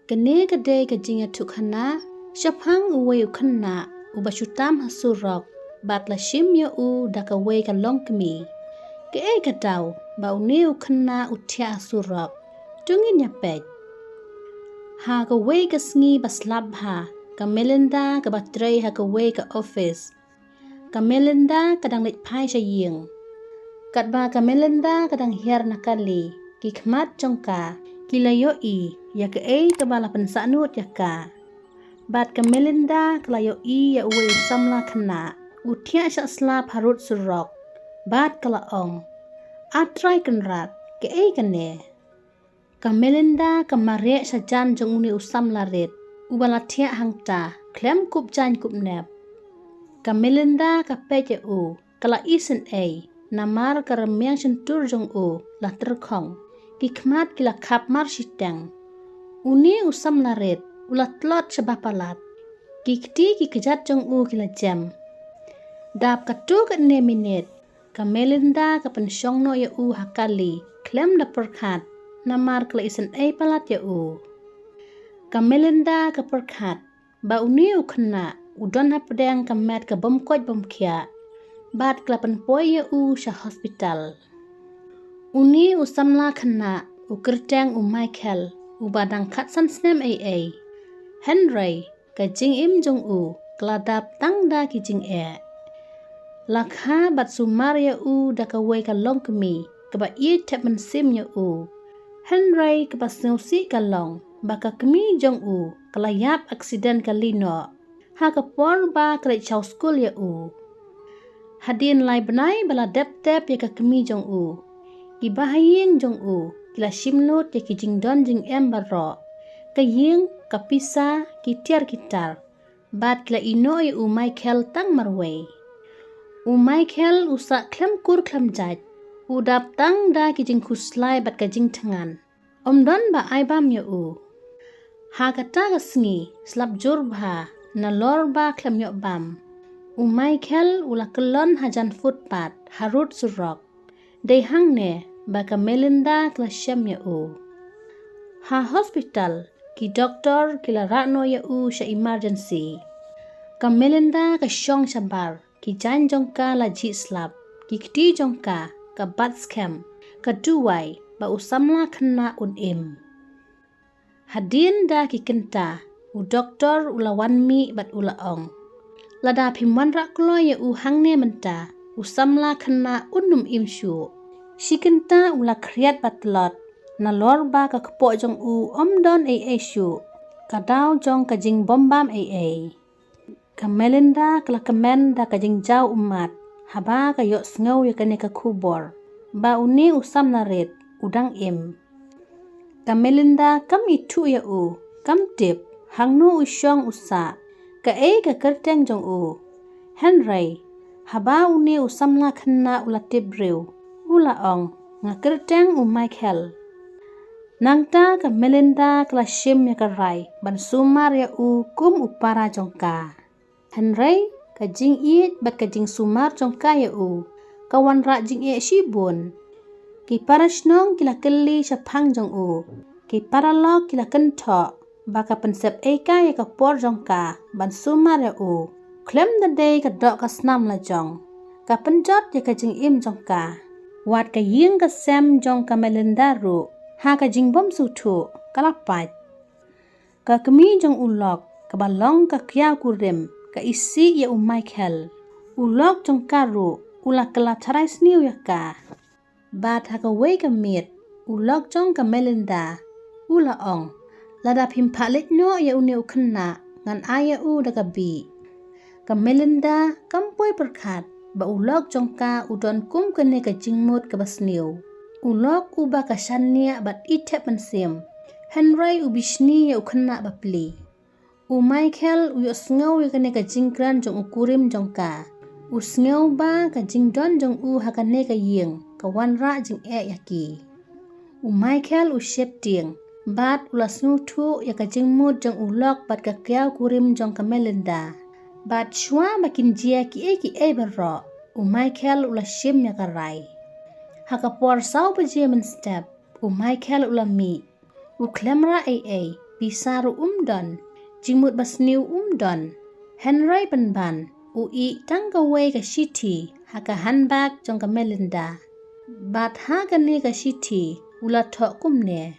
กันเนกเดกจิงทุกขณะชะพังอเวอุขณะอุบชุตามหสุรอกบาดละชิมยอูดักเวกันลองกมีกเอกดาวบ่าวนิวขณะอุทยาสุรอกจุงินยาเป็ดหากเวกสงีบัสลับหากะเมลินดากะบัตรยหากเวกออฟฟิศกะเมลินดากะดังเล็กพายชะยิงกัดบากะเมลินดากะดังเฮียร์นักลีกิขมัดจงกากิลายอียากะเอกะบาลาปันสานุดยากาบาดกะเมลินดากลายอียาอเวซัมลาขณะอุทยาชัสลาพารุดสุรอกบาดกะละองอัตไรกันรัดกะเอกันเนกะเมลินดากะมาเรชะจันจงอุนิอุซัมลาเรดอุบาลาเทียหังตาเคลมกุบจันกุบแนบกะเมลินดากะเปเจอูกะละอีสันเอนามาร์กะระเมียงชันตูรจงอูลาตรคองกิขมัดกิละขับมาร์ชิตังอุนีอุซัมลาเรดอุลาตลอดฉบับปลัดกิกตีกิกจัดจงอูกิละจำดาบกะตูกะเนมิเนตกะเมลินดากะเป็นชองโนยอูฮักกาลีเคลมดับประคัดนามาร์กละอีสันเอปลัดยอูกะเมลินดากะประคัดบาอุนีอุขณะอุดอนฮับแดงกะแมดกะบมกอยบมเขียบาดกลับเป็นป่วยยอูชาฮอสปิตัลอุนีอุซัมลาขณะอุกระแจงอุไมเคิลอุบาดังคัดสันสเนมเอเฮนรี่กะจิงอิมจงอูกลาดับตั้งดากิจิงลักฮาบัดสุมารยอูดักเวกันลองกมีกะบะอีเทมันซิมยอูเฮนรี่กะบะสนวซีกันลองบากะกมีจงอูกลายับอักซิเดนกันลีโนหากะปอร์บากระชาวสกุลยอูHadin lai benai bala dep-dep ya kami jong u. Ki bahaying jong u. Kila shimnot ya ki jingdon jing embaro. Ka ying, ka pisa, ki tiar kitar. Bat kila ino ya u Michael tang marway. U Michael usa klem kur klem jaj. U dap tang da ki jing kuslai bat ka jing tangan. Don ba ai bam ya u. Ha kata ka sngi, slap jur bha, na lor ba klem yok bam. U Michael ula kelon hajan footpath harut surok dei hang ne baka Melinda klasyam ya u ha hospital ki doktor kila rano ya u sha emergency ka Melinda ka shong shabar ki jan jongka la ji slap ki kti jongka ka bat scam ka duwai ba usamla khna un im hadin da ki kenta u doktor ula wanmi bat ula ong lada pimwan raklo ya u hangne menta usamla khna unum imshu shikenta ula khriat batlot na lor ba ka kpo jong u omdon a shu kadaw jong ka jing bombam a ka Melinda kala kamen da ka jing jaw umat haba ka yo sngaw ya kane ka khubor ba uni usam na red udang im ka Melinda kam itu ya u kam tip hangnu usyong usa ka ka kerteng jong u Henry haba uni usamla khna ula tibreu ula ong nga kerteng u Michael nangta ka Melinda kala shim ya ka rai ban sumar ya u kum upara jongka Henry ka jing it bat ka jing sumar jongka ya u kawan ra jing shibun ki parashnong kila kelli shapang jong u ki paralok kila kentho baka pensep eka ya ka por jongka ban sumar ya u klem da day ka dok ka snam la jong ka penjot ya ka jing im jongka wat ka ying ka sem jong ka Melinda ru ha ka jing bom su thu kalapat ka kami jong ulok ka balong ka kya kurim ka isi ya u Michael ulok jongka ru ula kala tharai sniu ya ka bat ha ka we ka mit ulok jong ka Melinda ula ong lada pimpa letno ya uni ukna ngan aya u daga bi ka Melinda kampoi perkhat ba ulok jongka udon kum kene ka jingmut ka basniu ulok uba ka shannia bat ite pensim Henry ubishni ya ukna bapli u Michael u yosngau ya kene ka jingkran jong ukurim jongka usngau ba ka jingdon jong u hakane ka ying ka wanra jing yaki u Michael u shepting bat ulasnu thu ya ka jingmut jong ulok bat ka kya kurim jong ka Melinda bat shwa makin jia ki berro u Michael ulashim ya ka rai haka por saw pa jia men step u Michael ulami u klemra pisaru don, jimut basniu don, Henry ban, ui tanggawe ka shiti, haka handbag jong ka Melinda. Bat hagani ka shiti, ula tok kumne.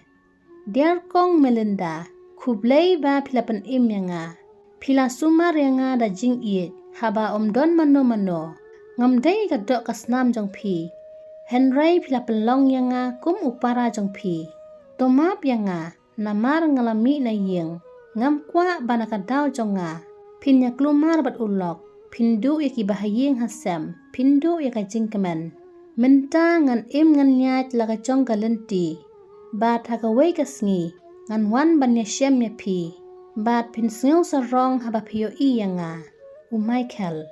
Diar kong Melinda, kublay ba pilapan imyanga, pila sumar yanga da jing it, haba don mano, ngamday ka dok kasnam jong pi. Henry pilapan long yanga kum upara jong pi. Tomap yanga, namar ngalami na ying, ngam kwa banakadaw jong nga, pinya klumar bat ulok, pindu yaki bahaying hasem, pindu yaka jingkaman. Menta ngan ngan nyat laga jong galenti, bat hakaway kasngi, ngan wan banya shem ya pi, bat pinsngaw sa rong haba piyo iyanga, Michael.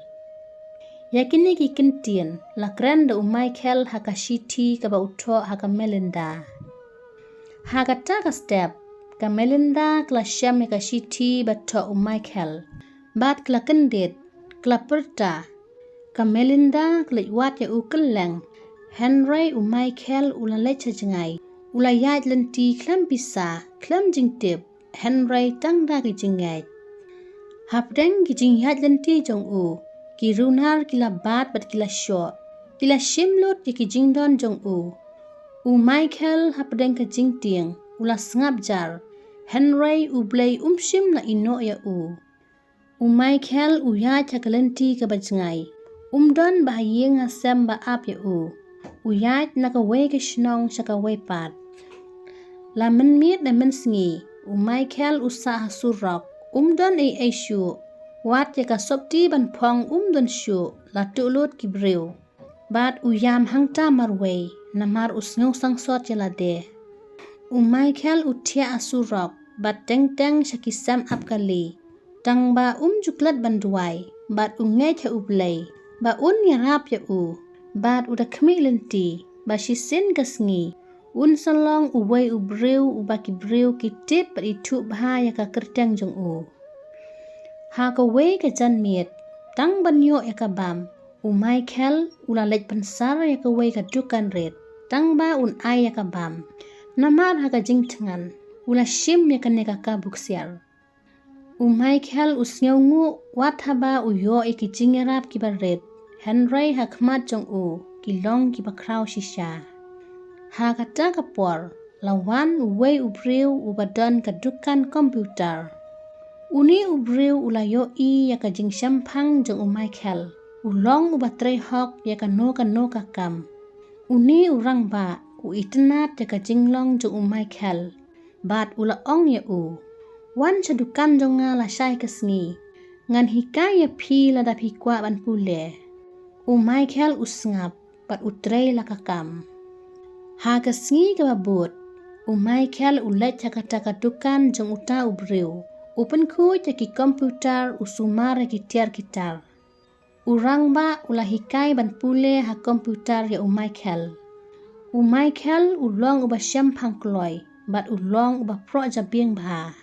Yakini kikintin, lakren da Michael haka shiti kaba uto haka Melinda. Haka taka step, ka Melinda kla shem yaka shiti bato Michael. Bat kla kendit, kla perta, ka Melinda kla iwat ya ukeleng, Henry Michael ulalay chajangay, ulayat lenti klam bisa, klam jingtip, Henry tangda kijingay. Hapdeng kijingyat lenti jong ki runar kila bat bat kila shot, kila shimlot ya kijingdon jong Michael hapdeng kijingting, ulas ngabjar, Henry ublay shim na ino ya Michael uyat hakalenti kabajngay, don bahaying asem ba ap ya uyat nakaway kishnong shakaway pat. Laman mit na mensingi, Michael usaha surok, don ay syu, wat ya kasopti ban pong don syu, latulot kibriw. Bat uyam hangta marway, namar usngaw sangsot ya lade. Michael utia asurok, bat teng-teng shakisam apkali. Tang ba juklat banduay, bat ungay ya ublay, ba yarap ya bat uda kami lenti, ba shisin kasngi, salong uway ubriw ubakibriw kitip bat itu bahaya ka kerteng jong Hakaway ka janmit, tang banyo ya kabam, Michael ulalaj pansar ya kaway ka dukan red, tang ba ay ya kabam, namar haka jingtangan, ula shim ya kaneka kabuksiar. Michael usnyaw wat haba uyo ikijingarap kibaret, Henry hakmat jong kilong kibakraw shisha. Hakata kapor, lawan uway ubriw ubadon kadukan komputer. Uni ubriw ulayo yaka jing syampang jong Michael, ulong ubatray hok yaka no kakam. Uni urang ba itenat yaka jinglong jong Michael, bat ulaong ya Wan sadukan jong nga lasay kasngi, ngan hikaya pi lada pikwa ban pule. Michael usngap, pat utray lakakam. Hakasngi kababut, Michael ulat hakatakadukan jong uta ubriw. Upen ku yaki komputer usumar yaki tiar kitar. Urang ba ulahikay ban pule ha komputer ya Michael. Michael ulong uba syampang kloy, bat ulong uba pro jabing bah.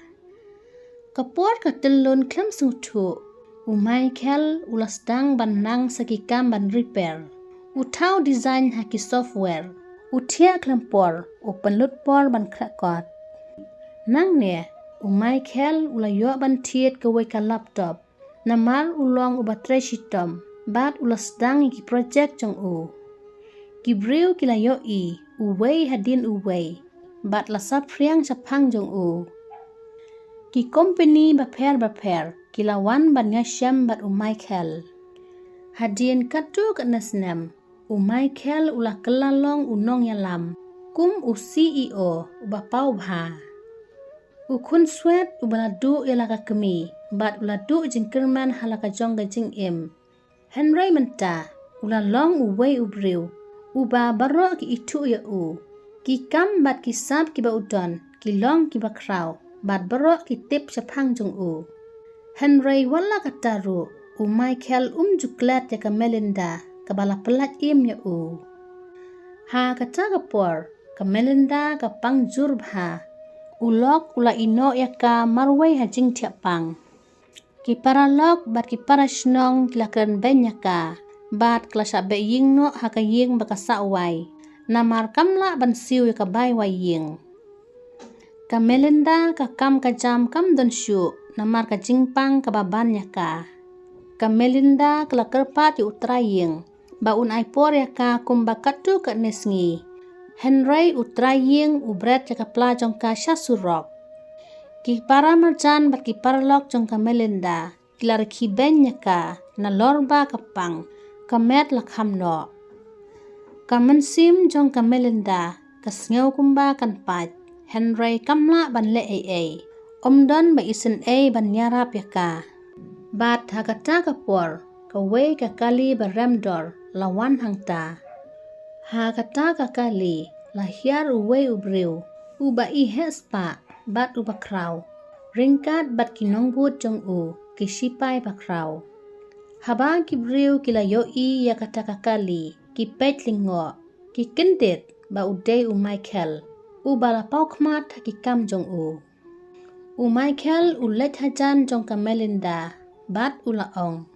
Kapor katelon klam sutu, Michael ulasdang banang sakikam ban repair. Utau design haki software, utia klampor, penlutpor ban krakot. Nang ne, Michael ulayo ban tiet kaway ka laptop, namar ulong ubatray shitom, bat ulasdang iki project jong Kibriw kilayo uway hadin uway, bat lasap priang sapang jong Ki company baper, kilawan ban ngasyam bat Michael. Hadien katu kanasnam, Michael ulah kelalong unong yalam, kum CEO ubapau bha. Ukun swet ubaladu yalaka kemi, bat uladu jingkerman halaka jongga jing Henry menta, ulalong uway ubriw, uba baro ki itu ya Ki kam bat kisab kiba udon, kilong kiba kraw. Bat baro kitip sapang jong Henry wala kataru, Michael juklat ya ka Melinda, kabala pelat ya Ha kata kapor, ka Melinda ka pang jurbha, ulok ula ino ya ka marway hajing tiapang. Ki paralok bat ki parasnong kilakan benya ka, bat klasa be ying no haka ying baka saway, namar kamla ban siw ya ka bayway ying. ka Melinda ka kam ka jam kam don syu namar ka jingpang ka baban ka Melinda kala kerpat yu utraying ba un ai por ka kumba katu ka nesngi Henry utraying ubret ka pla jong ka shasurok ki para marjan bat ki parlok jong ka Melinda kilar ki ben ka na lorba ka pang ka met lakham no ka mensim jong ka Melinda ka sngew kumba kan pat Henry kamla ban le omdon ba isen ban nyarap ka bat hakata ka por ka we ka kali ba remdor lawan hangta hakata ka kali lahiar uwe ubriu uba i hespa bat uba kraw ringkat bat kinongbut jong kisipai ba kraw haba kibriu kila yoi ya kata ka kali ki petlingo ki kendet ba udei Michael bala paukmat ki kam jong Michael let hajan jong ka Melinda bat ulaong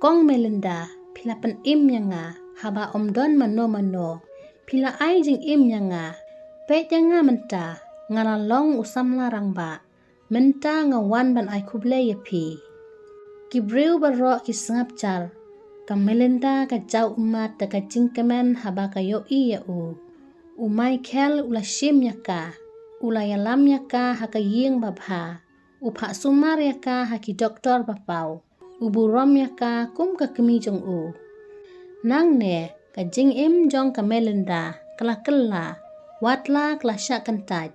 kong Melinda pila pen im nga haba omdon mano pila ai jing im nga pet nga menta ngalalong usam larang ba menta ngawan ban ai kuble yapi kibriu baro ki sangap char ka Melinda ka jau umat ta ka jingkemen haba ka yoi ya Michael ula shim ka ula yalam ka haka ying babha upha sumar ka haki doktor bapau uburom ka kum ka kemi jong nang ne ka jing im jong ka Melinda kala watla kala syak kentaj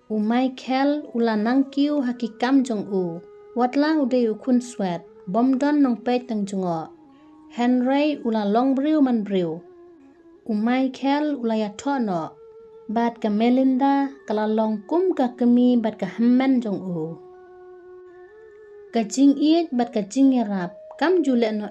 Michael ula nangkiu haki kam jong watla ude kun swet bomdon nong pet tang jongo Henry ula long briu man briu Michael ulaya tono bat ka Melinda kala long kum ka kemi bat ka hemmen jong ka jing iet bat ka jing yarap kam jule no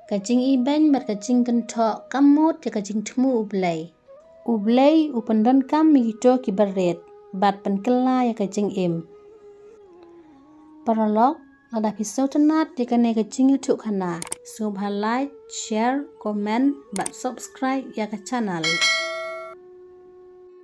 ka jing iben bat ka jing kento kamot ka jing temu ublay upendan kam migito ki baret bat penkela ya ka jing im paralog ada episode nat di kane ka jing YouTube kana like, share, comment, bat subscribe ya ka channel.